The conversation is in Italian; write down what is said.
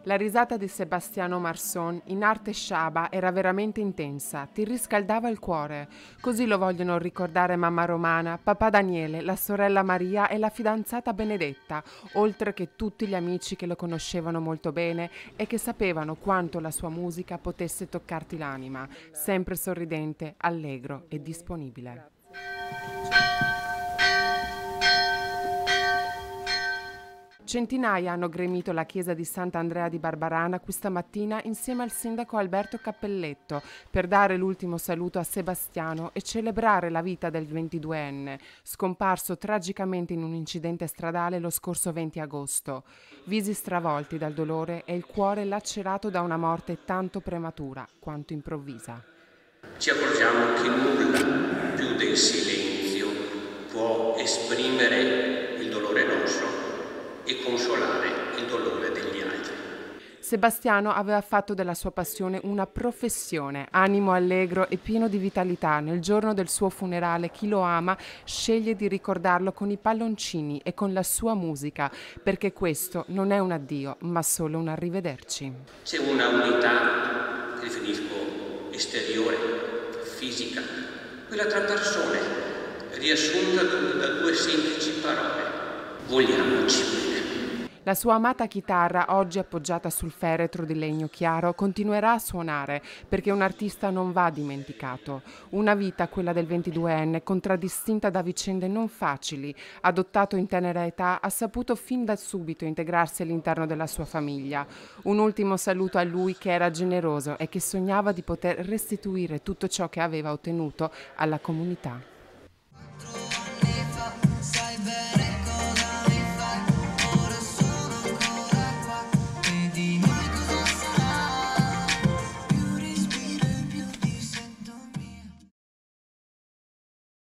La risata di Sebastiano Marson, in arte sciaba, era veramente intensa, ti riscaldava il cuore. Così lo vogliono ricordare mamma Romana, papà Daniele, la sorella Maria e la fidanzata Benedetta, oltre che tutti gli amici che lo conoscevano molto bene e che sapevano quanto la sua musica potesse toccarti l'anima, sempre sorridente, allegro e disponibile. Centinaia hanno gremito la chiesa di Sant'Andrea di Barbarana questa mattina insieme al sindaco Alberto Cappelletto per dare l'ultimo saluto a Sebastiano e celebrare la vita del 22enne, scomparso tragicamente in un incidente stradale lo scorso 20 agosto. Visi stravolti dal dolore e il cuore lacerato da una morte tanto prematura quanto improvvisa. Ci accorgiamo che nulla più del silenzio può esprimere il dolore nostro e consolare il dolore degli altri. Sebastiano aveva fatto della sua passione una professione, animo allegro e pieno di vitalità. Nel giorno del suo funerale chi lo ama sceglie di ricordarlo con i palloncini e con la sua musica, perché questo non è un addio, ma solo un arrivederci. C'è una unità, che definisco esteriore, fisica, quella tra persone, riassunta da due semplici parole: vogliamoci bene. La sua amata chitarra, oggi appoggiata sul feretro di legno chiaro, continuerà a suonare perché un artista non va dimenticato. Una vita, quella del 22enne, contraddistinta da vicende non facili. Adottato in tenera età, ha saputo fin da subito integrarsi all'interno della sua famiglia. Un ultimo saluto a lui che era generoso e che sognava di poter restituire tutto ciò che aveva ottenuto alla comunità.